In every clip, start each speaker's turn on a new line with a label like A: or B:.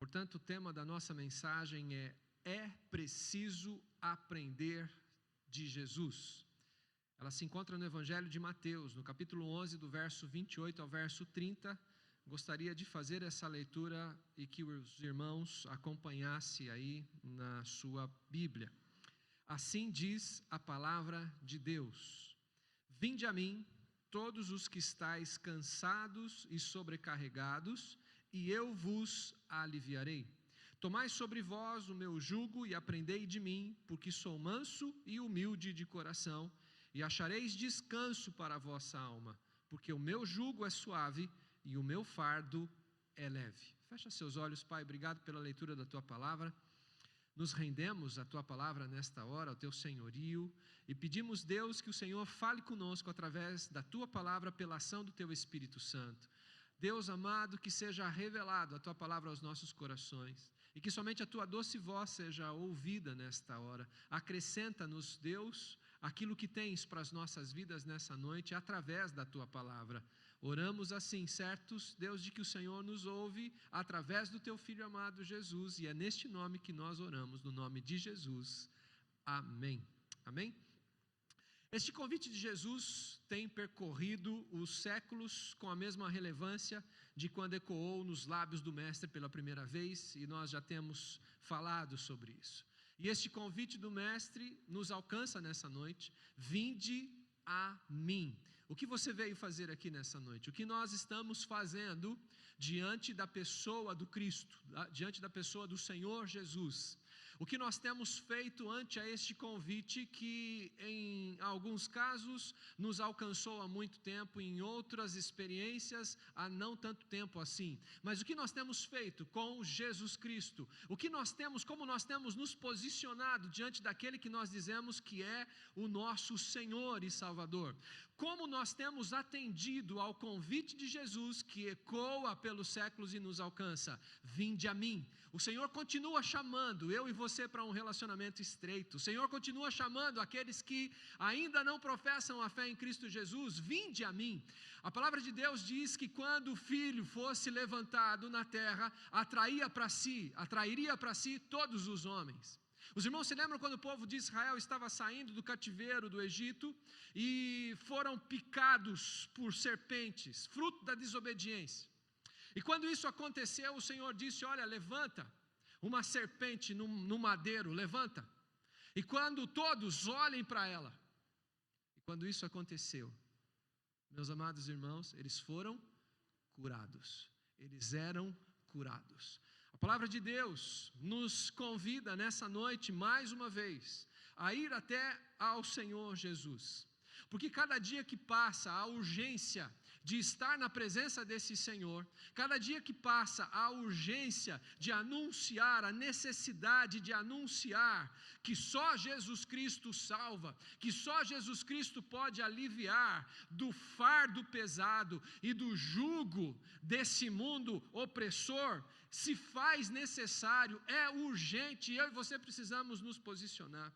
A: Portanto, o tema da nossa mensagem é preciso aprender de Jesus. Ela se encontra no Evangelho de Mateus, no capítulo 11, do verso 28 ao verso 30. Gostaria de fazer essa leitura e que os irmãos acompanhassem aí na sua Bíblia. Assim diz a palavra de Deus: Vinde a mim, todos os que estáis cansados e sobrecarregados, e eu vos aliviarei. Tomai sobre vós o meu jugo e aprendei de mim, porque sou manso e humilde de coração, e achareis descanso para a vossa alma, porque o meu jugo é suave e o meu fardo é leve. Fecha seus olhos, Pai, obrigado pela leitura da Tua palavra. Nos rendemos à Tua palavra nesta hora, ao Teu senhorio, e pedimos, Deus, que o Senhor fale conosco através da Tua palavra pela ação do Teu Espírito Santo. Deus amado, que seja revelado a Tua palavra aos nossos corações, e que somente a Tua doce voz seja ouvida nesta hora. Acrescenta-nos, Deus, aquilo que tens para as nossas vidas nessa noite, através da Tua palavra. Oramos assim, certos, Deus, de que o Senhor nos ouve, através do Teu Filho amado Jesus, e é neste nome que nós oramos, no nome de Jesus. Amém. Amém? Este convite de Jesus tem percorrido os séculos com a mesma relevância de quando ecoou nos lábios do Mestre pela primeira vez, e nós já temos falado sobre isso. E este convite do Mestre nos alcança nessa noite: vinde a mim. O que você veio fazer aqui nessa noite? O que nós estamos fazendo diante da pessoa do Cristo, diante da pessoa do Senhor Jesus? O que nós temos feito ante a este convite que em alguns casos nos alcançou há muito tempo, em outras experiências há não tanto tempo assim. Mas o que nós temos feito com Jesus Cristo? O que nós temos, como nós temos nos posicionado diante daquele que nós dizemos que é o nosso Senhor e Salvador? Como nós temos atendido ao convite de Jesus que ecoa pelos séculos e nos alcança? Vinde a mim. O Senhor continua chamando eu e você para um relacionamento estreito. O Senhor continua chamando aqueles que ainda não professam a fé em Cristo Jesus: vinde a mim. A palavra de Deus diz que quando o Filho fosse levantado na terra, atrairia para si todos os homens. Os irmãos se lembram quando o povo de Israel estava saindo do cativeiro do Egito e foram picados por serpentes, fruto da desobediência. E quando isso aconteceu, o Senhor disse: olha, levanta uma serpente no madeiro, levanta. E quando todos olhem para ela, e quando isso aconteceu, meus amados irmãos, eles foram curados, eles eram curados. A palavra de Deus nos convida nessa noite, mais uma vez, a ir até ao Senhor Jesus. Porque cada dia que passa, a urgência de estar na presença desse Senhor, cada dia que passa, a urgência de anunciar, a necessidade de anunciar que só Jesus Cristo salva, que só Jesus Cristo pode aliviar do fardo pesado e do jugo desse mundo opressor, se faz necessário, é urgente, eu e você precisamos nos posicionar.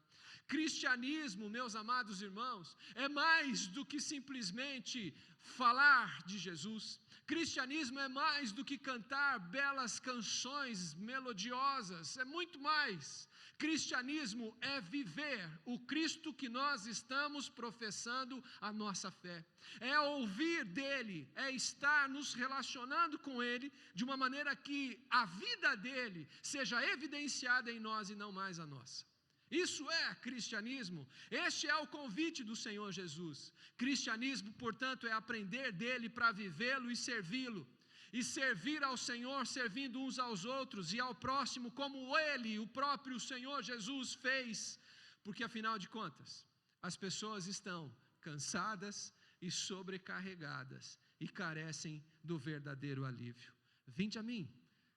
A: Cristianismo, meus amados irmãos, é mais do que simplesmente falar de Jesus. Cristianismo é mais do que cantar belas canções melodiosas, é muito mais. Cristianismo é viver o Cristo que nós estamos professando a nossa fé. É ouvir dele, é estar nos relacionando com ele de uma maneira que a vida dele seja evidenciada em nós e não mais a nossa. Isso é cristianismo. Este é o convite do Senhor Jesus. Cristianismo, portanto, é aprender dele para vivê-lo e servi-lo. E servir ao Senhor servindo uns aos outros e ao próximo como ele, o próprio Senhor Jesus, fez. Porque afinal de contas, as pessoas estão cansadas e sobrecarregadas e carecem do verdadeiro alívio. Vinde a mim,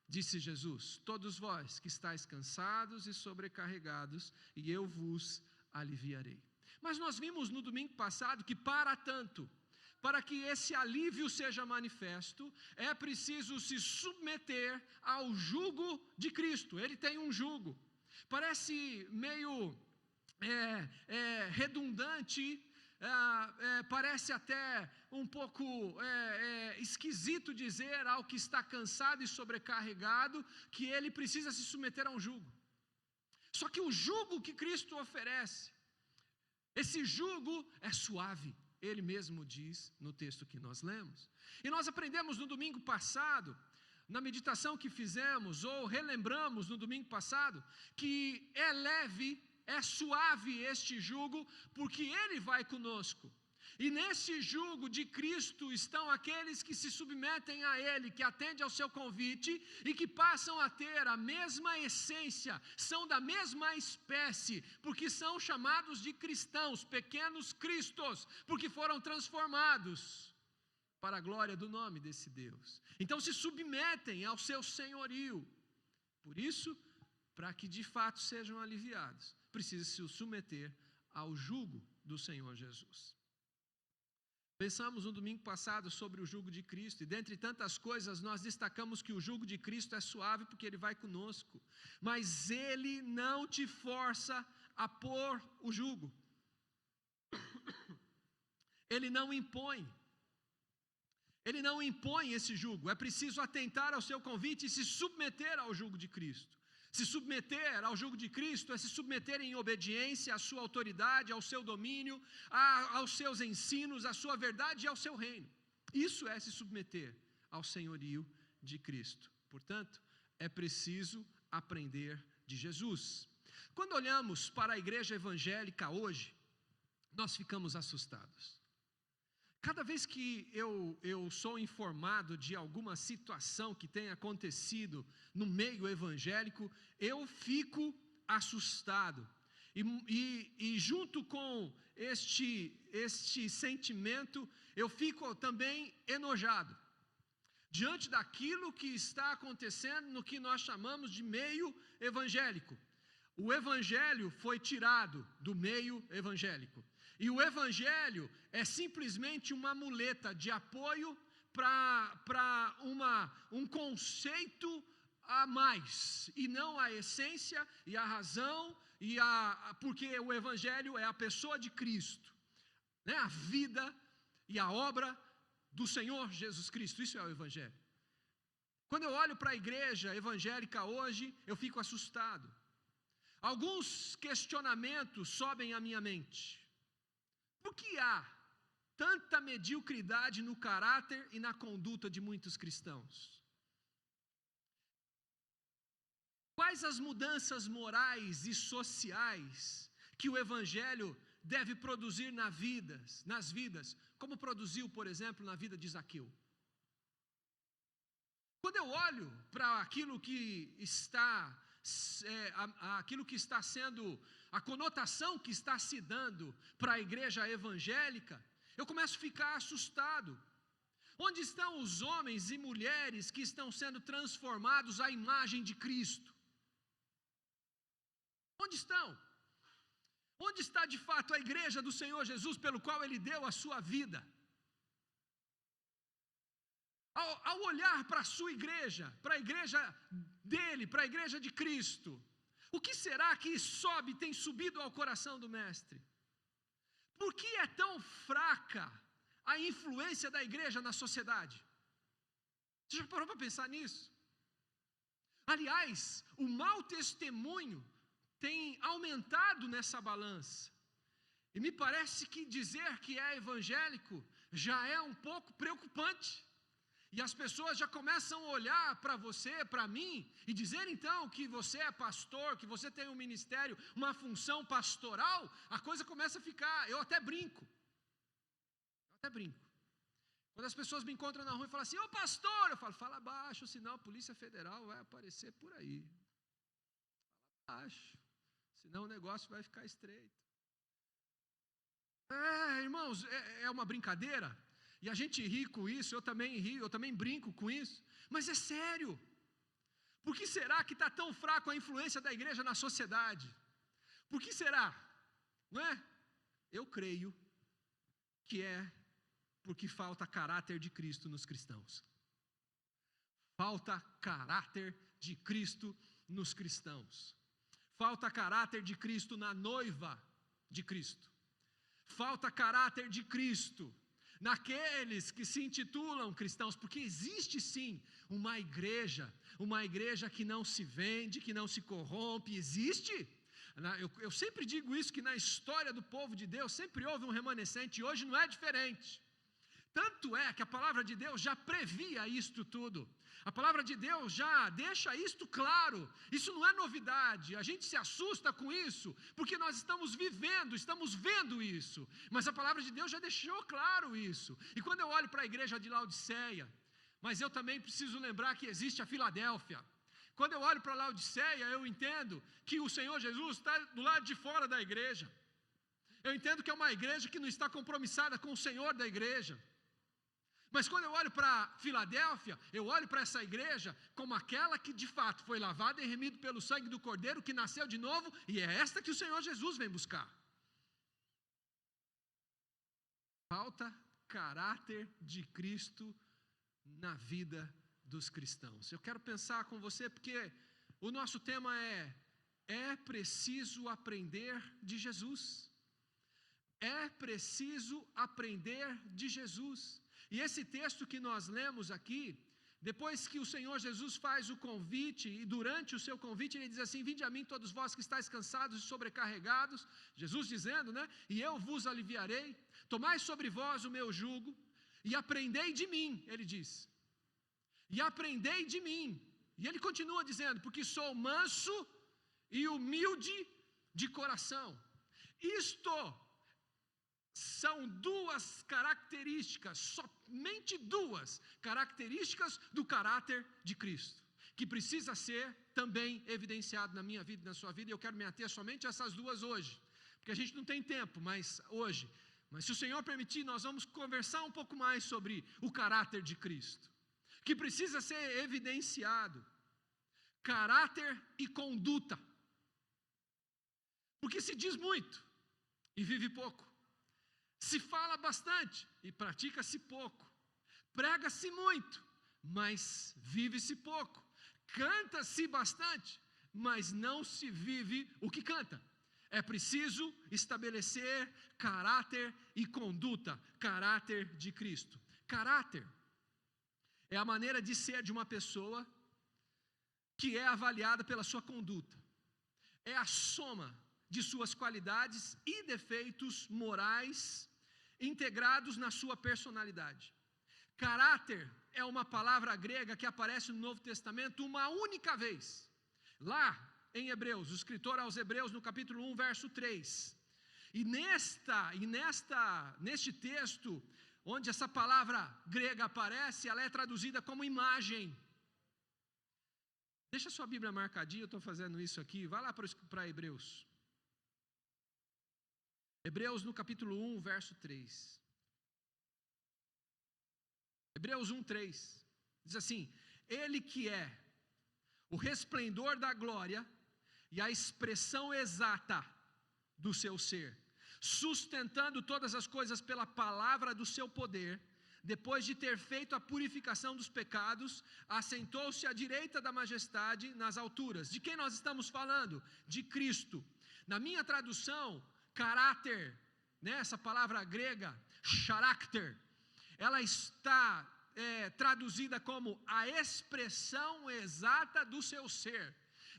A: disse Jesus, todos vós que estáis cansados e sobrecarregados, e eu vos aliviarei. Mas nós vimos no domingo passado que para tanto, para que esse alívio seja manifesto, é preciso se submeter ao jugo de Cristo. Ele tem um jugo. Parece meio redundante parece até um pouco esquisito dizer ao que está cansado e sobrecarregado que ele precisa se submeter a um jugo. Só que o jugo que Cristo oferece, esse jugo é suave, ele mesmo diz no texto que nós lemos. E nós aprendemos no domingo passado, na meditação que fizemos, ou relembramos no domingo passado, que é leve, é suave este jugo, porque ele vai conosco. E nesse jugo de Cristo estão aqueles que se submetem a ele, que atendem ao seu convite e que passam a ter a mesma essência, são da mesma espécie, porque são chamados de cristãos, pequenos cristos, porque foram transformados para a glória do nome desse Deus. Então se submetem ao seu senhorio. Por isso, para que de fato sejam aliviados, precisa se submeter ao jugo do Senhor Jesus. Pensamos no domingo passado sobre o jugo de Cristo, e dentre tantas coisas nós destacamos que o jugo de Cristo é suave porque ele vai conosco, mas ele não te força a pôr o jugo, ele não impõe esse jugo. É preciso atentar ao seu convite e se submeter ao jugo de Cristo. Se submeter ao jugo de Cristo é se submeter em obediência à sua autoridade, ao seu domínio, aos seus ensinos, à sua verdade e ao seu reino. Isso é se submeter ao senhorio de Cristo. Portanto, é preciso aprender de Jesus. Quando olhamos para a igreja evangélica hoje, nós ficamos assustados. Cada vez que eu sou informado de alguma situação que tenha acontecido no meio evangélico, eu fico assustado. E junto com este sentimento, eu fico também enojado diante daquilo que está acontecendo no que nós chamamos de meio evangélico. O evangelho foi tirado do meio evangélico. E o evangelho é simplesmente uma muleta de apoio para um conceito a mais, e não a essência e a razão, porque o evangelho é a pessoa de Cristo, né? A vida e a obra do Senhor Jesus Cristo. Isso é o evangelho. Quando eu olho para a igreja evangélica hoje, eu fico assustado. Alguns questionamentos sobem à minha mente. Por que há tanta mediocridade no caráter e na conduta de muitos cristãos? Quais as mudanças morais e sociais que o evangelho deve produzir nas vidas, como produziu, por exemplo, na vida de Zaqueu? Quando eu olho para aquilo que está sendo, a conotação que está se dando para a igreja evangélica, eu começo a ficar assustado. Onde estão os homens e mulheres que estão sendo transformados à imagem de Cristo? Onde estão? Onde está de fato a igreja do Senhor Jesus, pelo qual Ele deu a sua vida? Ao olhar para a sua igreja, para a igreja dele, para a igreja de Cristo, o que será que tem subido ao coração do Mestre? Por que é tão fraca a influência da igreja na sociedade? Você já parou para pensar nisso? Aliás, o mau testemunho tem aumentado nessa balança. E me parece que dizer que é evangélico já é um pouco preocupante. E as pessoas já começam a olhar para você, para mim, e dizer então que você é pastor, que você tem um ministério, uma função pastoral, a coisa começa a ficar, eu até brinco. Quando as pessoas me encontram na rua e falam assim, ô pastor, eu falo, fala baixo, senão a Polícia Federal vai aparecer por aí. Fala baixo, senão o negócio vai ficar estreito. Irmãos, é uma brincadeira. E a gente ri com isso, eu também rio, eu também brinco com isso, mas é sério. Por que será que está tão fraco a influência da igreja na sociedade? Por que será? Não é? Eu creio que é porque falta caráter de Cristo nos cristãos. Falta caráter de Cristo nos cristãos. Falta caráter de Cristo na noiva de Cristo. falta caráter de Cristo naqueles que se intitulam cristãos, porque existe sim uma igreja que não se vende, que não se corrompe, existe. Eu sempre digo isso, que na história do povo de Deus sempre houve um remanescente, e hoje não é diferente. Tanto é que a palavra de Deus já previa isto tudo. A palavra de Deus já deixa isto claro. Isso não é novidade. A gente se assusta com isso, porque nós estamos vendo isso. Mas a palavra de Deus já deixou claro isso. E quando eu olho para a igreja de Laodiceia, mas eu também preciso lembrar que existe a Filadélfia. Quando eu olho para Laodiceia, eu entendo que o Senhor Jesus está do lado de fora da igreja. Eu entendo que é uma igreja que não está compromissada com o Senhor da igreja. Mas quando eu olho para Filadélfia, eu olho para essa igreja como aquela que de fato foi lavada e remida pelo sangue do Cordeiro, que nasceu de novo, e é esta que o Senhor Jesus vem buscar. Falta caráter de Cristo na vida dos cristãos. Eu quero pensar com você, porque o nosso tema é preciso aprender de Jesus. É preciso aprender de Jesus. E esse texto que nós lemos aqui, depois que o Senhor Jesus faz o convite, e durante o seu convite ele diz assim: vinde a mim todos vós que estáis cansados e sobrecarregados, Jesus dizendo, né? E eu vos aliviarei, tomai sobre vós o meu jugo, e aprendei de mim, ele diz. E aprendei de mim. E ele continua dizendo, porque sou manso e humilde de coração. Isto são duas características, somente duas características do caráter de Cristo, que precisa ser também evidenciado na minha vida e na sua vida. E eu quero me ater somente a essas duas hoje, porque a gente não tem tempo, mas hoje. Mas se o Senhor permitir, nós vamos conversar um pouco mais sobre o caráter de Cristo, que precisa ser evidenciado. Caráter e conduta. Porque se diz muito e vive pouco. Se fala bastante e pratica-se pouco. Prega-se muito, mas vive-se pouco. Canta-se bastante, mas não se vive o que canta. É preciso estabelecer caráter e conduta, caráter de Cristo. Caráter é a maneira de ser de uma pessoa que é avaliada pela sua conduta. É a soma de suas qualidades e defeitos morais integrados na sua personalidade. Caráter é uma palavra grega que aparece no Novo Testamento uma única vez. Lá em Hebreus, o escritor aos Hebreus, no capítulo 1, verso 3. E neste texto, onde essa palavra grega aparece, ela é traduzida como imagem. Deixa a sua Bíblia marcadinha, eu estou fazendo isso aqui. Vai lá para Hebreus. Hebreus no capítulo 1, verso 3. Hebreus 1, 3. Diz assim: ele que é o resplendor da glória e a expressão exata do seu ser, sustentando todas as coisas pela palavra do seu poder, depois de ter feito a purificação dos pecados, assentou-se à direita da majestade nas alturas. De quem nós estamos falando? De Cristo. Na minha tradução, caráter, né, essa palavra grega, charakter, ela está traduzida como a expressão exata do seu ser.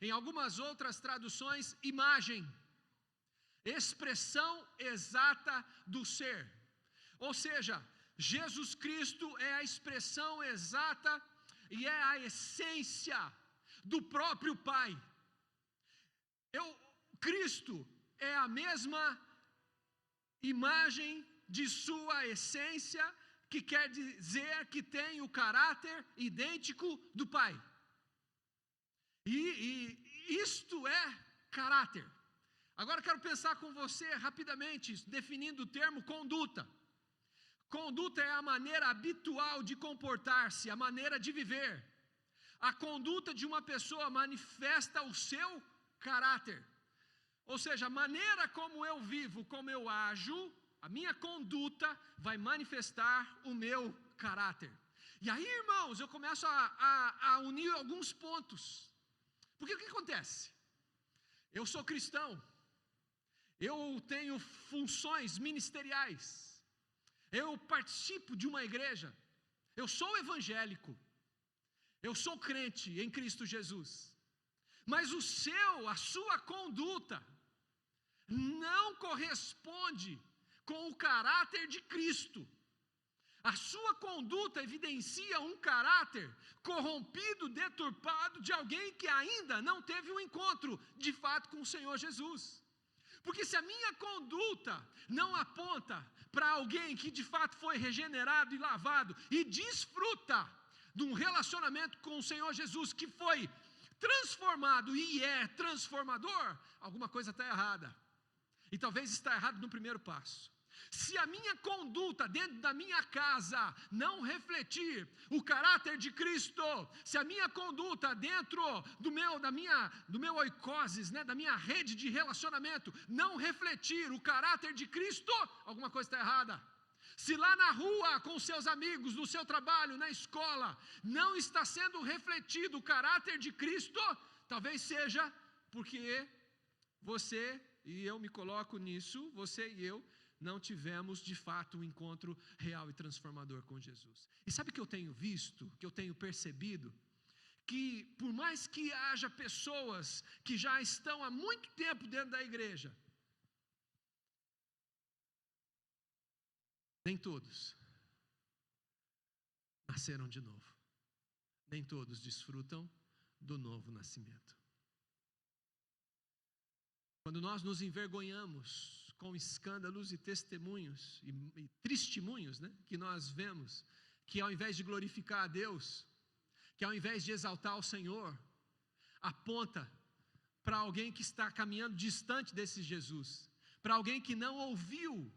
A: Em algumas outras traduções, imagem, expressão exata do ser. Ou seja, Jesus Cristo é a expressão exata e é a essência do próprio Pai. Cristo é a mesma imagem de sua essência, que quer dizer que tem o caráter idêntico do Pai. E isto é caráter. Agora quero pensar com você rapidamente, definindo o termo conduta. Conduta é a maneira habitual de comportar-se, a maneira de viver. A conduta de uma pessoa manifesta o seu caráter. Ou seja, a maneira como eu vivo, como eu ajo, a minha conduta vai manifestar o meu caráter. E aí, irmãos, eu começo a unir alguns pontos. Porque o que acontece? Eu sou cristão. eu tenho funções ministeriais, eu participo de uma igreja, eu sou evangélico, eu sou crente em Cristo Jesus, mas a sua conduta não corresponde com o caráter de Cristo. A sua conduta evidencia um caráter corrompido, deturpado de alguém que ainda não teve um encontro de fato com o Senhor Jesus. Porque se a minha conduta não aponta para alguém que de fato foi regenerado e lavado e desfruta de um relacionamento com o Senhor Jesus que foi transformado e é transformador, alguma coisa está errada. E talvez está errado no primeiro passo. Se a minha conduta dentro da minha casa não refletir o caráter de Cristo, se a minha conduta dentro do meu oikoses, né, da minha rede de relacionamento, não refletir o caráter de Cristo, alguma coisa está errada. Se lá na rua, com seus amigos, no seu trabalho, na escola, não está sendo refletido o caráter de Cristo, talvez seja porque você, e eu me coloco nisso, você e eu, não tivemos de fato um encontro real e transformador com Jesus. E sabe o que eu tenho visto, que eu tenho percebido? Que por mais que haja pessoas que já estão há muito tempo dentro da igreja, nem todos nasceram de novo. Nem todos desfrutam do novo nascimento. Quando nós nos envergonhamos com escândalos e testemunhos e testemunhos, né, que nós vemos, que ao invés de glorificar a Deus, que ao invés de exaltar o Senhor, aponta para alguém que está caminhando distante desse Jesus, para alguém que não ouviu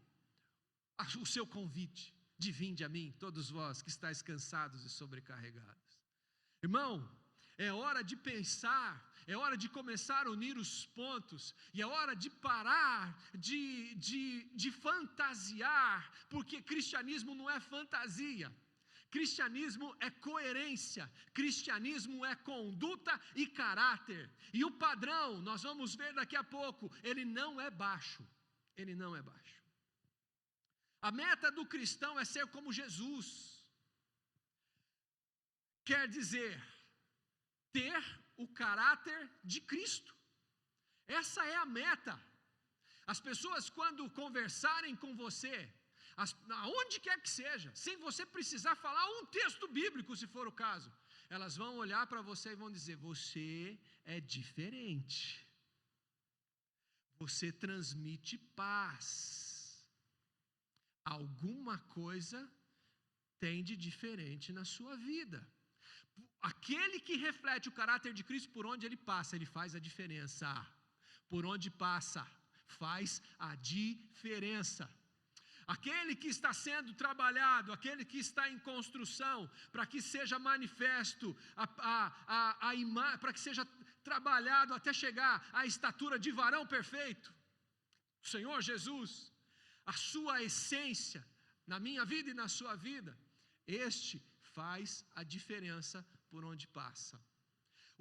A: o seu convite de vinde a mim, todos vós que estáis cansados e sobrecarregados. Irmão, é hora de pensar, é hora de começar a unir os pontos, e é hora de parar de fantasiar, porque cristianismo não é fantasia, cristianismo é coerência, cristianismo é conduta e caráter, e o padrão, nós vamos ver daqui a pouco, ele não é baixo, ele não é baixo. A meta do cristão é ser como Jesus, quer dizer, ter o caráter de Cristo. Essa é a meta. As pessoas, quando conversarem com você, aonde quer que seja, sem você precisar falar um texto bíblico, se for o caso, elas vão olhar para você e vão dizer: você é diferente, você transmite paz, alguma coisa tem de diferente na sua vida. Aquele que reflete o caráter de Cristo, por onde ele passa, ele faz a diferença. Por onde passa, faz a diferença. Aquele que está sendo trabalhado, aquele que está em construção, para que seja manifesto, para que seja trabalhado até chegar à estatura de varão perfeito, o Senhor Jesus, a sua essência, na minha vida e na sua vida, este faz a diferença por onde passa.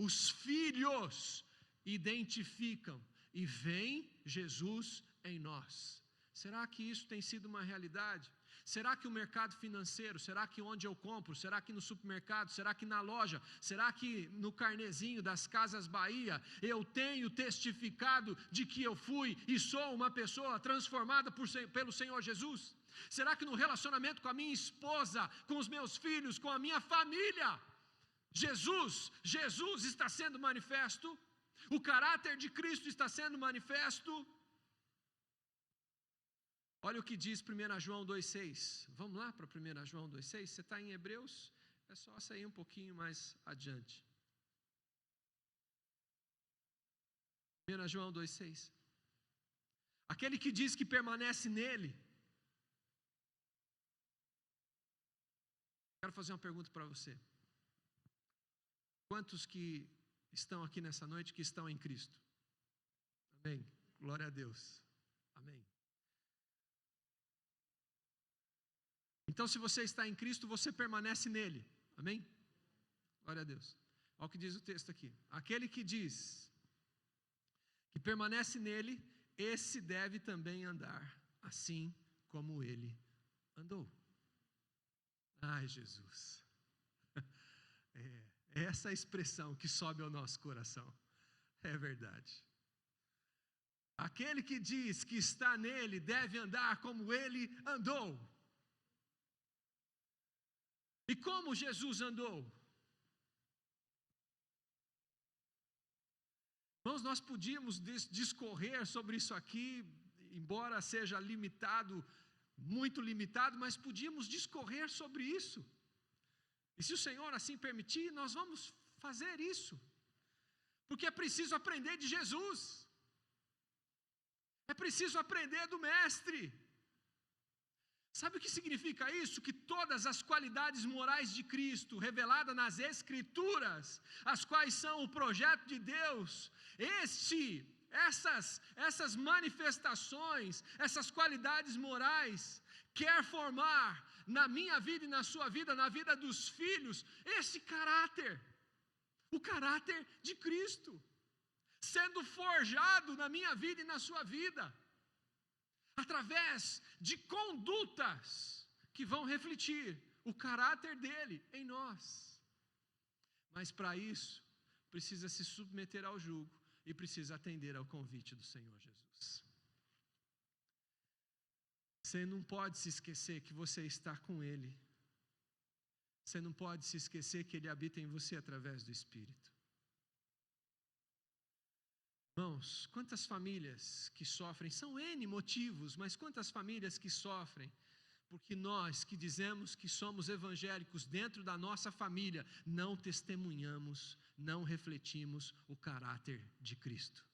A: Os filhos identificam e veem Jesus em nós. Será que isso tem sido uma realidade? Será que o mercado financeiro, será que onde eu compro, será que no supermercado, será que na loja, será que no carnezinho das Casas Bahia, eu tenho testificado de que eu fui e sou uma pessoa transformada pelo Senhor Jesus? Será que no relacionamento com a minha esposa, com os meus filhos, com a minha família, Jesus está sendo manifesto? O caráter de Cristo está sendo manifesto? Olha o que diz 1 João 2,6. Vamos lá para 1 João 2,6? Você está em Hebreus? É só sair um pouquinho mais adiante. 1 João 2,6. Aquele que diz que permanece nele. Quero fazer uma pergunta para você. Quantos que estão aqui nessa noite que estão em Cristo? Amém. Glória a Deus. Amém. Então, se você está em Cristo, você permanece nele. Amém? Glória a Deus. Olha o que diz o texto aqui. Aquele que diz que permanece nele, esse deve também andar assim como ele andou. Ai, Jesus. É essa expressão que sobe ao nosso coração. É verdade. Aquele que diz que está nele deve andar como ele andou. E como Jesus andou? Irmãos, nós podíamos discorrer sobre isso aqui, embora seja limitado, muito limitado, mas podíamos discorrer sobre isso. E se o Senhor assim permitir, nós vamos fazer isso. Porque é preciso aprender de Jesus. É preciso aprender do Mestre. Sabe o que significa isso? Que todas as qualidades morais de Cristo, reveladas nas Escrituras, as quais são o projeto de Deus, essas manifestações, essas qualidades morais, quer formar na minha vida e na sua vida, na vida dos filhos, esse caráter, o caráter de Cristo, sendo forjado na minha vida e na sua vida, através de condutas que vão refletir o caráter dele em nós. Mas para isso, precisa se submeter ao jugo e precisa atender ao convite do Senhor Jesus. Você não pode se esquecer que você está com Ele. Você não pode se esquecer que Ele habita em você através do Espírito. Irmãos, quantas famílias que sofrem, são N motivos, mas quantas famílias que sofrem, porque nós que dizemos que somos evangélicos dentro da nossa família, não testemunhamos, não refletimos o caráter de Cristo.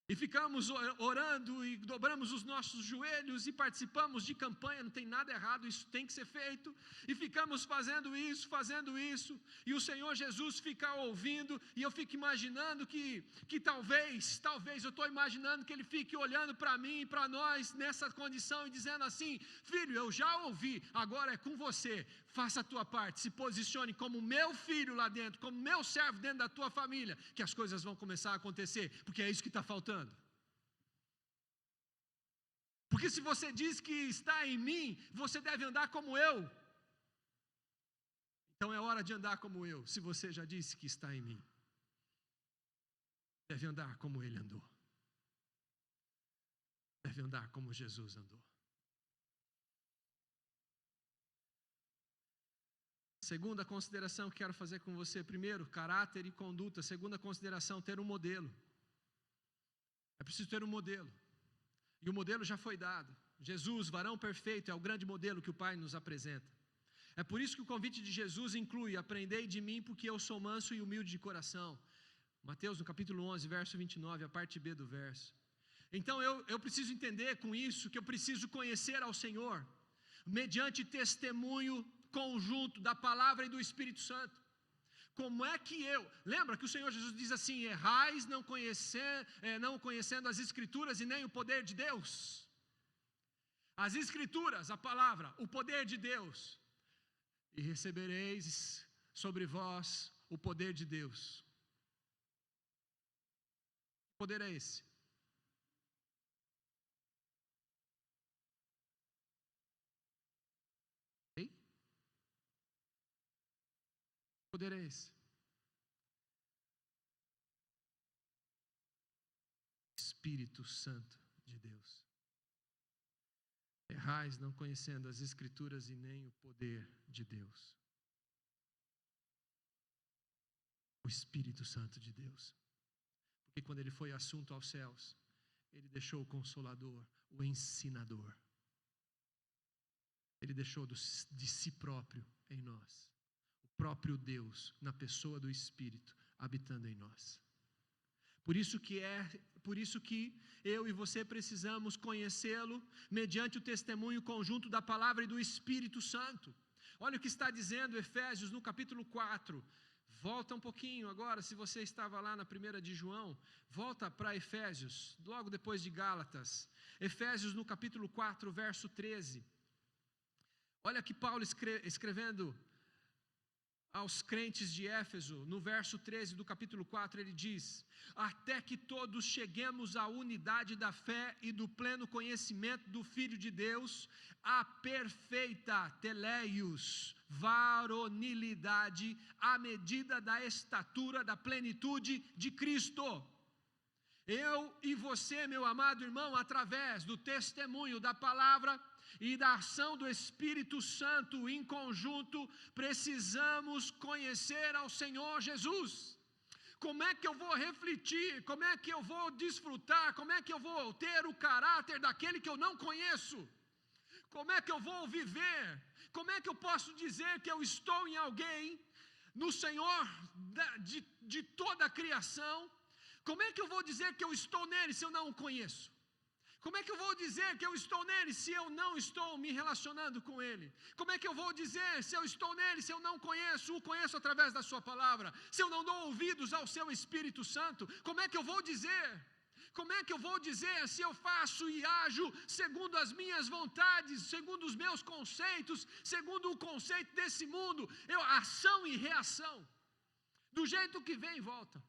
A: E ficamos orando e dobramos os nossos joelhos e participamos de campanha, não tem nada errado, isso tem que ser feito. E ficamos fazendo isso, e o Senhor Jesus fica ouvindo, e eu fico imaginando que talvez eu estou imaginando que Ele fique olhando para mim e para nós nessa condição e dizendo assim: filho, eu já ouvi, agora é com você, faça a tua parte, se posicione como meu filho lá dentro, como meu servo dentro da tua família, que as coisas vão começar a acontecer, porque é isso que está faltando. Porque se você diz que está em mim, você deve andar como eu. Então é hora de andar como eu, se você já disse que está em mim. Deve andar como ele andou. Deve andar como Jesus andou. Segunda consideração que quero fazer com você: primeiro, caráter e conduta. Segunda consideração, ter um modelo. É preciso ter um modelo. E o modelo já foi dado. Jesus, varão perfeito, é o grande modelo que o Pai nos apresenta. É por isso que o convite de Jesus inclui: aprendei de mim, porque eu sou manso e humilde de coração. Mateus, no capítulo 11, verso 29, a parte B do verso. Então eu preciso entender com isso que eu preciso conhecer ao Senhor, mediante testemunho conjunto da palavra e do Espírito Santo. Como é que lembra que o Senhor Jesus diz assim: errais não conhecendo as Escrituras e nem o poder de Deus. As Escrituras, a palavra, o poder de Deus. E recebereis sobre vós o poder de Deus. Que poder é esse? Ei? Que poder é esse? Espírito Santo de Deus. Errais não conhecendo as Escrituras e nem o poder de Deus. O Espírito Santo de Deus. Porque quando Ele foi assunto aos céus, Ele deixou o Consolador, o Ensinador. Ele deixou de si próprio em nós. O próprio Deus, na pessoa do Espírito, habitando em nós. Por isso que eu e você precisamos conhecê-lo mediante o testemunho conjunto da palavra e do Espírito Santo. Olha o que está dizendo Efésios no capítulo 4. Volta um pouquinho agora, se você estava lá na 1 de João, volta para Efésios, logo depois de Gálatas. Efésios no capítulo 4, verso 13. Olha que Paulo escrevendo aos crentes de Éfeso, no verso 13 do capítulo 4, ele diz: até que todos cheguemos à unidade da fé e do pleno conhecimento do Filho de Deus, a perfeita teleios, varonilidade, à medida da estatura da plenitude de Cristo. Eu e você, meu amado irmão, através do testemunho da palavra e da ação do Espírito Santo em conjunto, precisamos conhecer ao Senhor Jesus. Como é que eu vou refletir? Como é que eu vou desfrutar? Como é que eu vou ter o caráter daquele que eu não conheço? Como é que eu vou viver? Como é que eu posso dizer que eu estou em alguém, no Senhor de toda a criação? Como é que eu vou dizer que eu estou nele se eu não o conheço? Como é que eu vou dizer que eu estou nele se eu não estou me relacionando com ele? Como é que eu vou dizer se eu estou nele se eu não o conheço através da sua palavra? Se eu não dou ouvidos ao seu Espírito Santo, como é que eu vou dizer? Como é que eu vou dizer se eu faço e ajo segundo as minhas vontades, segundo os meus conceitos, segundo o conceito desse mundo? Ação e reação, do jeito que vem e volta.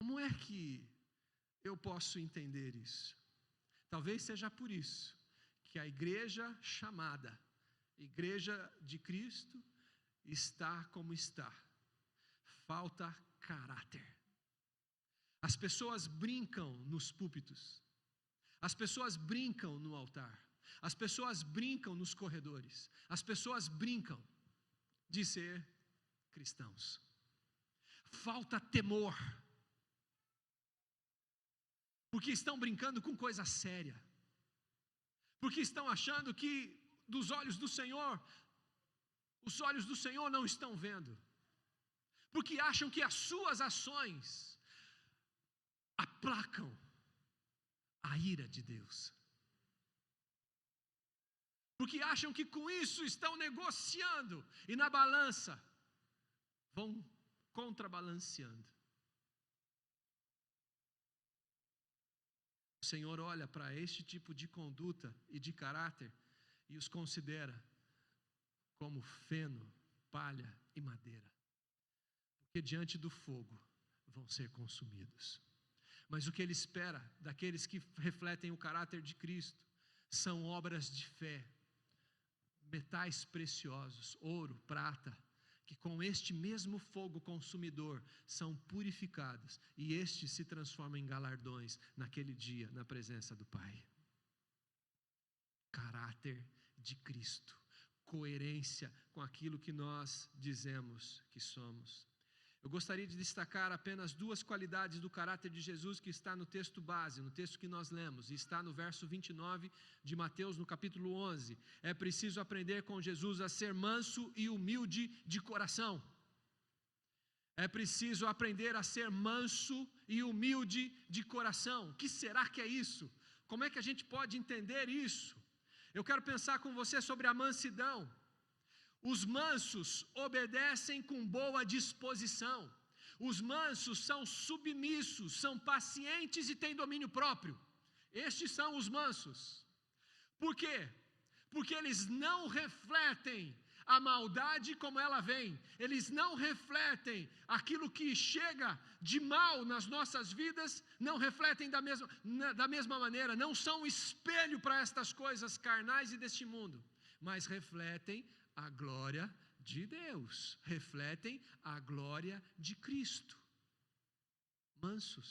A: Como é que eu posso entender isso? Talvez seja por isso que a igreja chamada, Igreja de Cristo, está como está. Falta caráter. As pessoas brincam nos púlpitos. As pessoas brincam no altar. As pessoas brincam nos corredores. As pessoas brincam de ser cristãos. Falta temor. Porque estão brincando com coisa séria. Porque estão achando que dos olhos do Senhor, os olhos do Senhor não estão vendo. Porque acham que as suas ações aplacam a ira de Deus. Porque acham que com isso estão negociando e na balança vão contrabalanceando. O Senhor olha para este tipo de conduta e de caráter e os considera como feno, palha e madeira. Porque diante do fogo vão ser consumidos. Mas o que Ele espera daqueles que refletem o caráter de Cristo são obras de fé, metais preciosos, ouro, prata, que com este mesmo fogo consumidor são purificados e estes se transformam em galardões naquele dia na presença do Pai. Caráter de Cristo, coerência com aquilo que nós dizemos que somos. Eu gostaria de destacar apenas duas qualidades do caráter de Jesus que está no texto base, no texto que nós lemos, e está no verso 29 de Mateus, no capítulo 11. É preciso aprender com Jesus a ser manso e humilde de coração. É preciso aprender a ser manso e humilde de coração. O que será que é isso? Como é que a gente pode entender isso? Eu quero pensar com você sobre a mansidão. Os mansos obedecem com boa disposição. Os mansos são submissos, são pacientes e têm domínio próprio. Estes são os mansos. Por quê? Porque eles não refletem a maldade como ela vem. Eles não refletem aquilo que chega de mal nas nossas vidas, não refletem da mesma maneira, não são espelho para estas coisas carnais e deste mundo, mas refletem a glória de Deus, refletem a glória de Cristo. Mansos.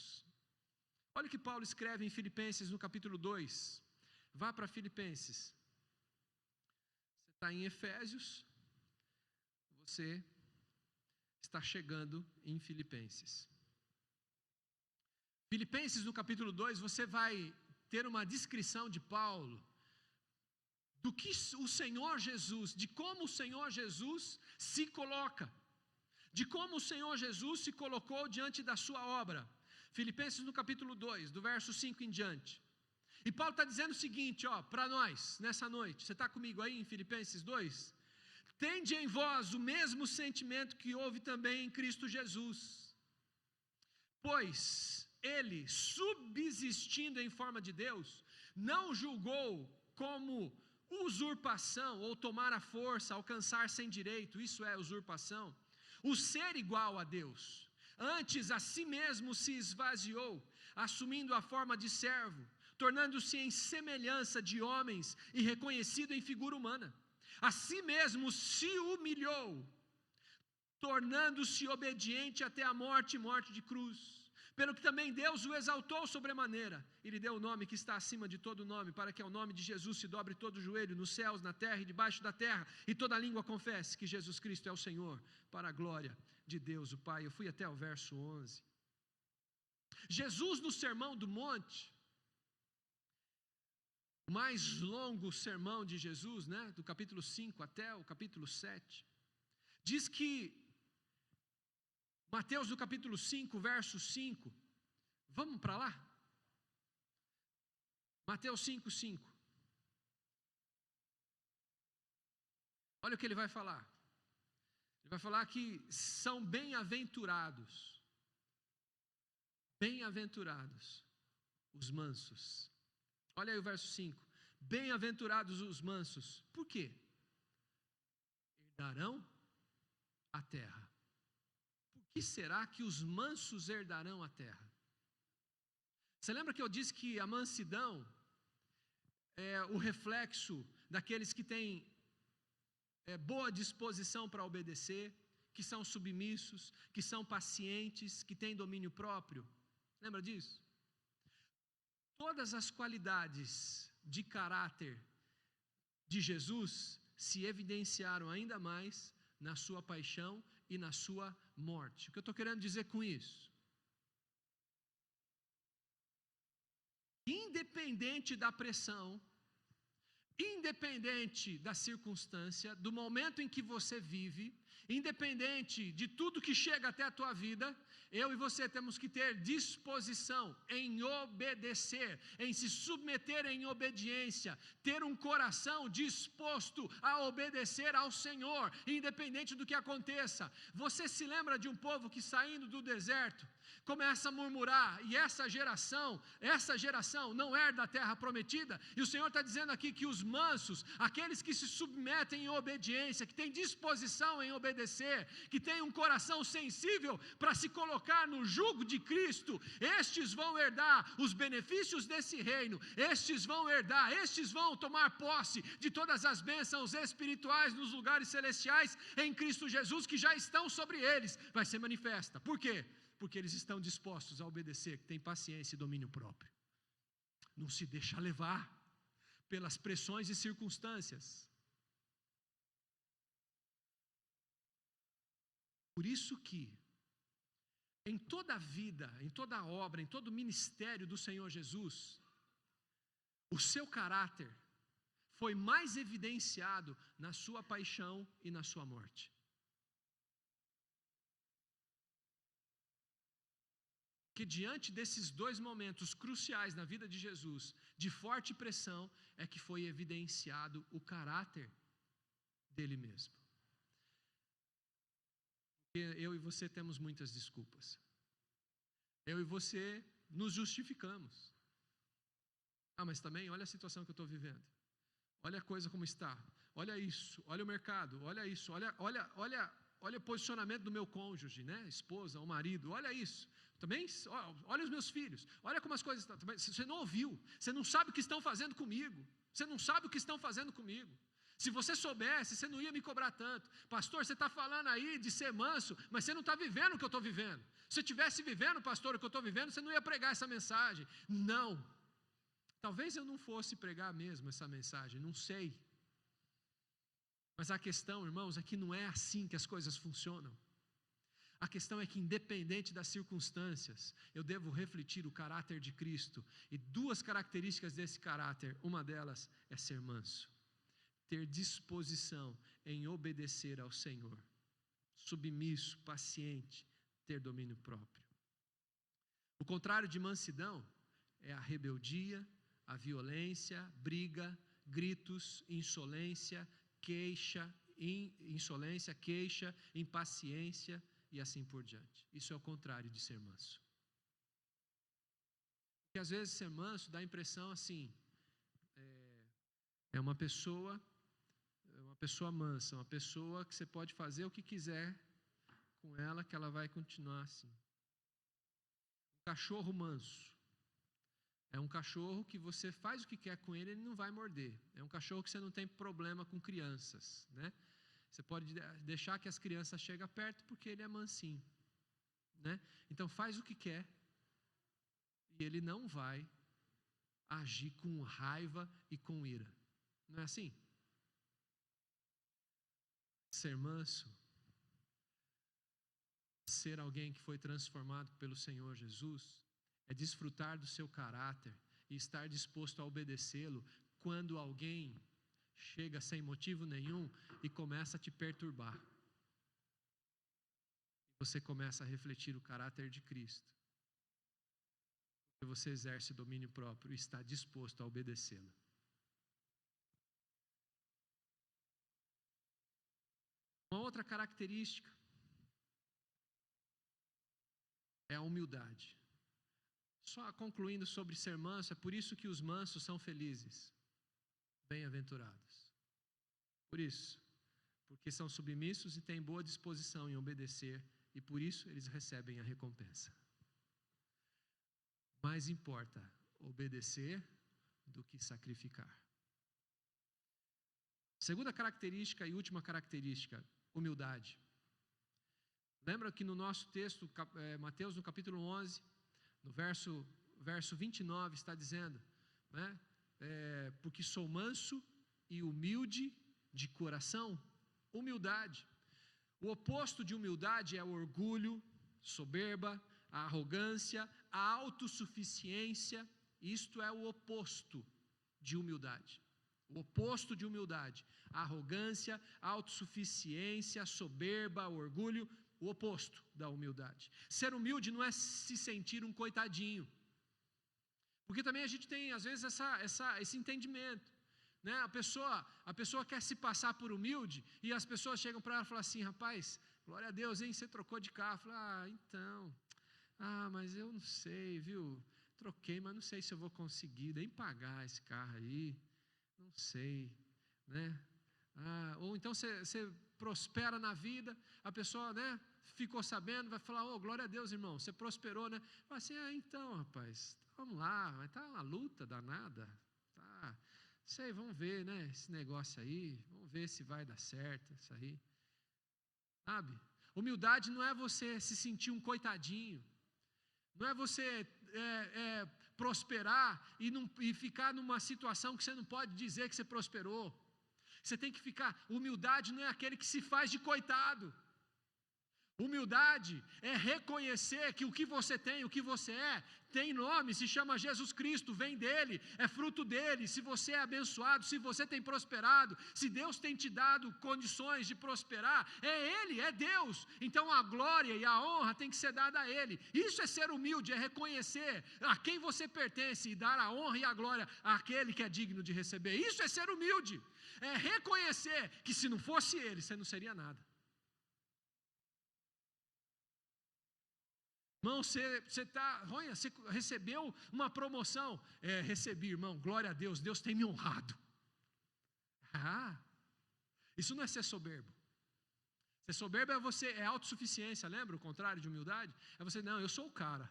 A: Olha o que Paulo escreve em Filipenses no capítulo 2. Vá para Filipenses. Você está em Efésios, você está chegando em Filipenses. Filipenses no capítulo 2, você vai ter uma descrição de Paulo do que o Senhor Jesus, de como o Senhor Jesus se coloca, de como o Senhor Jesus se colocou diante da sua obra. Filipenses no capítulo 2, do verso 5 em diante. E Paulo está dizendo o seguinte, para nós, nessa noite, você está comigo aí em Filipenses 2? Tende em vós o mesmo sentimento que houve também em Cristo Jesus, pois ele, subsistindo em forma de Deus, não julgou como usurpação, ou tomar a força, alcançar sem direito, isso é usurpação. O ser igual a Deus. Antes a si mesmo se esvaziou, assumindo a forma de servo, tornando-se em semelhança de homens e reconhecido em figura humana. A si mesmo se humilhou, tornando-se obediente até a morte e morte de cruz. Pelo que também Deus o exaltou sobremaneira, e lhe deu o nome que está acima de todo nome, para que ao nome de Jesus se dobre todo o joelho, nos céus, na terra e debaixo da terra, e toda língua confesse que Jesus Cristo é o Senhor, para a glória de Deus o Pai. Eu fui até o verso 11. Jesus no Sermão do Monte, o mais longo sermão de Jesus, né, do capítulo 5 até o capítulo 7, diz que, Mateus no capítulo 5, verso 5, vamos para lá? Mateus 5, 5. Olha o que ele vai falar. Ele vai falar que são bem-aventurados os mansos. Olha aí o verso 5. Bem-aventurados os mansos. Por quê? Herdarão a terra. Por que será que os mansos herdarão a terra? Você lembra que eu disse que a mansidão é o reflexo daqueles que têm boa disposição para obedecer, que são submissos, que são pacientes, que têm domínio próprio? Lembra disso? Todas as qualidades de caráter de Jesus se evidenciaram ainda mais na sua paixão e na sua morte. O que eu estou querendo dizer com isso? Independente da pressão, independente da circunstância, do momento em que você vive, independente de tudo que chega até a tua vida, eu e você temos que ter disposição em obedecer, em se submeter em obediência, ter um coração disposto a obedecer ao Senhor, independente do que aconteça. Você se lembra de um povo que, saindo do deserto, começa a murmurar, e essa geração não herda a terra prometida, e o Senhor está dizendo aqui que os mansos, aqueles que se submetem em obediência, que têm disposição em obedecer, que têm um coração sensível para se colocar no jugo de Cristo, estes vão herdar os benefícios desse reino, estes vão tomar posse de todas as bênçãos espirituais nos lugares celestiais em Cristo Jesus, que já estão sobre eles, vai ser manifesta. Por quê? Porque eles estão dispostos a obedecer, que têm paciência e domínio próprio. Não se deixa levar pelas pressões e circunstâncias. Por isso que, em toda a vida, em toda a obra, em todo o ministério do Senhor Jesus, o seu caráter foi mais evidenciado na sua paixão e na sua morte. Que diante desses dois momentos cruciais na vida de Jesus, de forte pressão, é que foi evidenciado o caráter dele mesmo. Porque eu e você temos muitas desculpas. Eu e você nos justificamos. Mas também olha a situação que eu estou vivendo. Olha a coisa como está. Olha isso, olha o mercado, olha isso, olha o posicionamento do meu cônjuge, né? Esposa ou marido, olha isso. Também, olha os meus filhos, olha como as coisas estão. Você não ouviu, você não sabe o que estão fazendo comigo. Você não sabe o que estão fazendo comigo. Se você soubesse, você não ia me cobrar tanto. Pastor, você está falando aí de ser manso, mas você não está vivendo o que eu estou vivendo. Se você estivesse vivendo, pastor, o que eu estou vivendo, você não ia pregar essa mensagem. Não. Talvez eu não fosse pregar mesmo essa mensagem, não sei. Mas a questão, irmãos, é que não é assim que as coisas funcionam. A questão é que, independente das circunstâncias, eu devo refletir o caráter de Cristo. E duas características desse caráter, uma delas é ser manso. Ter disposição em obedecer ao Senhor. Submisso, paciente, ter domínio próprio. O contrário de mansidão é a rebeldia, a violência, briga, gritos, insolência, queixa, impaciência e assim por diante. Isso é o contrário de ser manso. Porque às vezes ser manso dá a impressão assim, É uma pessoa mansa, uma pessoa que você pode fazer o que quiser com ela, que ela vai continuar assim. Um cachorro manso é um cachorro que você faz o que quer com ele, ele não vai morder. É um cachorro que você não tem problema com crianças, né? Você pode deixar que as crianças cheguem perto porque ele é mansinho, né? Então faz o que quer e ele não vai agir com raiva e com ira. Não é assim? Ser manso, ser alguém que foi transformado pelo Senhor Jesus, é desfrutar do seu caráter e estar disposto a obedecê-lo quando alguém chega sem motivo nenhum e começa a te perturbar. Você começa a refletir o caráter de Cristo. Porque você exerce domínio próprio e está disposto a obedecê-lo. Uma outra característica é a humildade. Só concluindo sobre ser manso, é por isso que os mansos são felizes, bem-aventurados. Por isso, porque são submissos e têm boa disposição em obedecer, e por isso eles recebem a recompensa. Mais importa obedecer do que sacrificar. Segunda característica e última característica, humildade. Lembra que no nosso texto, Mateus no capítulo 11, no verso 29 está dizendo, né? Porque sou manso e humilde de coração. Humildade. O oposto de humildade é o orgulho, soberba, a arrogância, a autossuficiência. Isto é o oposto de humildade. O oposto de humildade, a arrogância, a autossuficiência, a soberba, o orgulho, o oposto da humildade. Ser humilde não é se sentir um coitadinho. Porque também a gente tem, às vezes, esse entendimento. Né? A pessoa quer se passar por humilde e as pessoas chegam para ela e falam assim, rapaz, glória a Deus, hein, você trocou de carro. Fala, mas eu não sei, viu? Troquei, mas não sei se eu vou conseguir nem pagar esse carro aí. Não sei, né? Ou então você prospera na vida, a pessoa, né, ficou sabendo, vai falar, glória a Deus, irmão, você prosperou, né? Fala assim, então, rapaz, vamos lá, mas tá uma luta danada, tá? Sei, vamos ver, né, esse negócio aí, vamos ver se vai dar certo isso aí. Sabe? Humildade não é você se sentir um coitadinho, não é você prosperar e ficar numa situação que você não pode dizer que você prosperou. Você tem que ficar, humildade não é aquele que se faz de coitado. Humildade é reconhecer que o que você tem, o que você tem nome, se chama Jesus Cristo, vem dele, é fruto dele. Se você é abençoado, se você tem prosperado, se Deus tem te dado condições de prosperar, é ele, é Deus. Então a glória e a honra tem que ser dada a ele. Isso é ser humilde, é reconhecer a quem você pertence e dar a honra e a glória àquele que é digno de receber. Isso é ser humilde, é reconhecer que se não fosse ele, você não seria nada. Irmão, você recebeu uma promoção. Recebi, irmão, glória a Deus, Deus tem me honrado. Isso não é ser soberbo. Ser soberbo é autossuficiência, lembra o contrário de humildade? É você, não, eu sou o cara,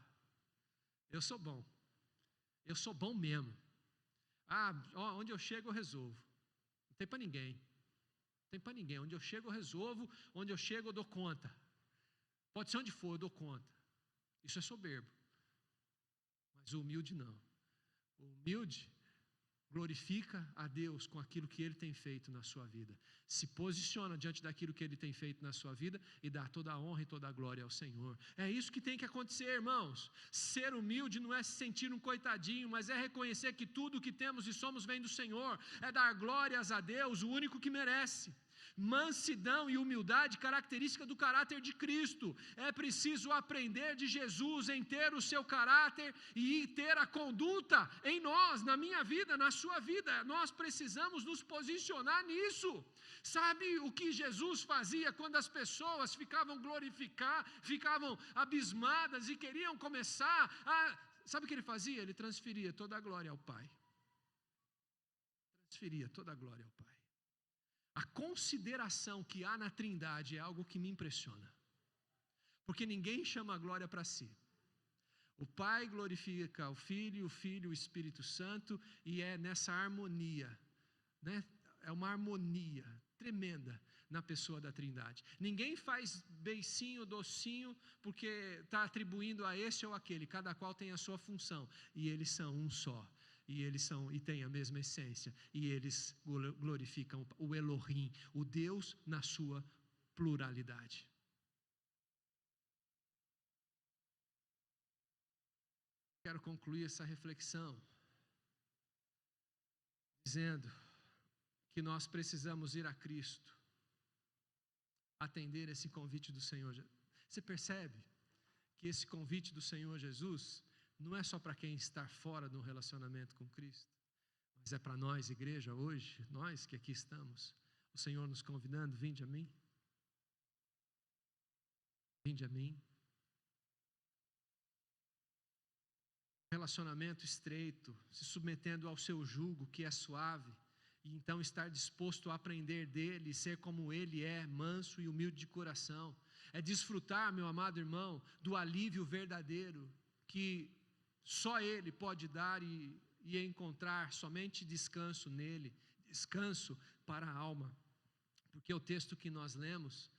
A: eu sou bom mesmo. Onde eu chego eu resolvo, não tem para ninguém, onde eu chego eu resolvo, onde eu chego eu dou conta, pode ser onde for eu dou conta. Isso é soberbo. Mas o humilde não. O humilde glorifica a Deus com aquilo que Ele tem feito na sua vida. Se posiciona diante daquilo que Ele tem feito na sua vida e dá toda a honra e toda a glória ao Senhor. É isso que tem que acontecer, irmãos. Ser humilde não é se sentir um coitadinho, mas é reconhecer que tudo o que temos e somos vem do Senhor. É dar glórias a Deus, o único que merece. Mansidão e humildade, característica do caráter de Cristo. É preciso aprender de Jesus em ter o seu caráter e ter a conduta em nós, na minha vida, na sua vida. Nós precisamos nos posicionar nisso. Sabe o que Jesus fazia quando as pessoas ficavam abismadas e queriam começar Sabe o que ele fazia? Ele transferia toda a glória ao Pai. transferia toda a glória ao Pai. A consideração que há na Trindade é algo que me impressiona. Porque ninguém chama a glória para si. O Pai glorifica o Filho o Espírito Santo, e é nessa harmonia, né? É uma harmonia tremenda na pessoa da Trindade. Ninguém faz beicinho, docinho, porque está atribuindo a esse ou aquele. Cada qual tem a sua função. E eles são um só. E têm a mesma essência. E eles glorificam o Elohim, o Deus na sua pluralidade. Quero concluir essa reflexão dizendo que nós precisamos ir a Cristo, atender esse convite do Senhor. Você percebe que esse convite do Senhor Jesus não é só para quem está fora do relacionamento com Cristo, mas é para nós, igreja, hoje, nós que aqui estamos, o Senhor nos convidando: vinde a mim, vinde a mim. Relacionamento estreito, se submetendo ao seu jugo que é suave, e então estar disposto a aprender dele, ser como ele é, manso e humilde de coração. É desfrutar, meu amado irmão, do alívio verdadeiro que só ele pode dar, e encontrar somente descanso nele, descanso para a alma. Porque o texto que nós lemos,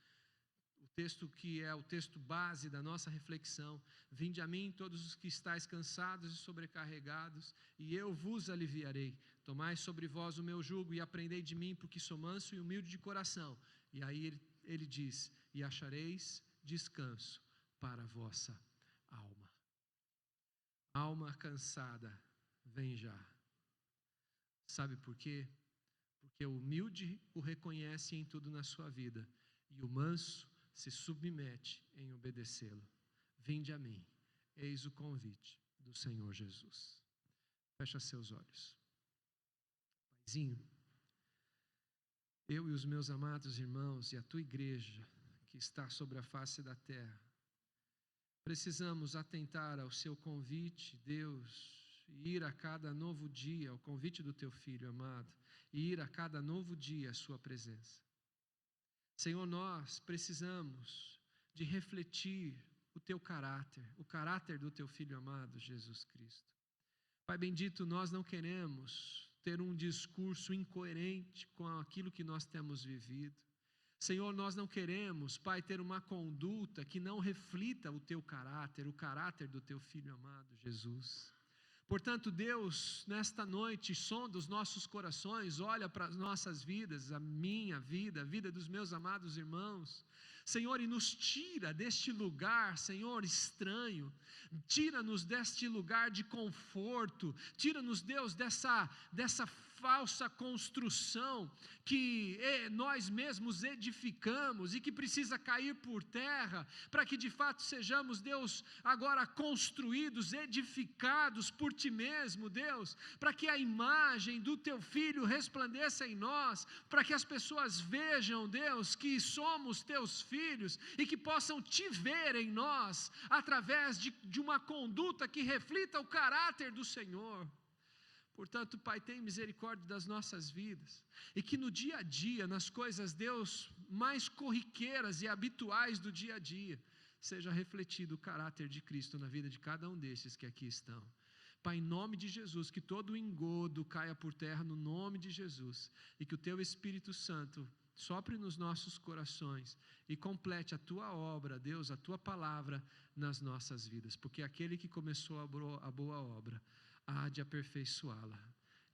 A: o texto que é o texto base da nossa reflexão: vinde a mim todos os que estáis cansados e sobrecarregados, e eu vos aliviarei. Tomai sobre vós o meu jugo e aprendei de mim, porque sou manso e humilde de coração. E aí ele diz: e achareis descanso para a vossa alma. Alma cansada, vem já. Sabe por quê? Porque o humilde o reconhece em tudo na sua vida, e o manso se submete em obedecê-lo. Vinde a mim, eis o convite do Senhor Jesus. Fecha seus olhos. Paizinho, eu e os meus amados irmãos e a tua igreja que está sobre a face da terra, precisamos atentar ao seu convite, Deus, e ir a cada novo dia, ao convite do teu Filho amado, e ir a cada novo dia à sua presença. Senhor, nós precisamos de refletir o teu caráter, o caráter do teu Filho amado, Jesus Cristo. Pai bendito, nós não queremos ter um discurso incoerente com aquilo que nós temos vivido. Senhor, nós não queremos, Pai, ter uma conduta que não reflita o teu caráter, o caráter do teu Filho amado, Jesus. Portanto, Deus, nesta noite, sonda os nossos corações, olha para as nossas vidas, a minha vida, a vida dos meus amados irmãos, Senhor, e nos tira deste lugar, Senhor, estranho, tira-nos deste lugar de conforto, tira-nos, Deus, dessa falsa construção que nós mesmos edificamos e que precisa cair por terra, para que de fato sejamos, Deus, agora construídos, edificados por Ti mesmo, Deus, para que a imagem do Teu Filho resplandeça em nós, para que as pessoas vejam, Deus, que somos Teus filhos e que possam Te ver em nós, através de uma conduta que reflita o caráter do Senhor. Portanto, Pai, tem misericórdia das nossas vidas, e que no dia a dia, nas coisas, Deus, mais corriqueiras e habituais do dia a dia, seja refletido o caráter de Cristo na vida de cada um desses que aqui estão. Pai, em nome de Jesus, que todo o engodo caia por terra no nome de Jesus, e que o Teu Espírito Santo sopre nos nossos corações e complete a Tua obra, Deus, a Tua palavra nas nossas vidas, porque aquele que começou a boa obra há de aperfeiçoá-la.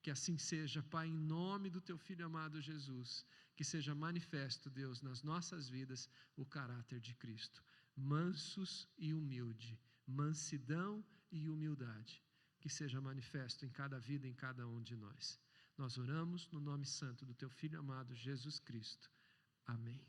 A: Que assim seja, Pai, em nome do Teu Filho amado Jesus, que seja manifesto, Deus, nas nossas vidas o caráter de Cristo, mansos e humilde, mansidão e humildade, que seja manifesto em cada vida, em cada um de nós. Nós oramos no nome santo do Teu Filho amado Jesus Cristo. Amém.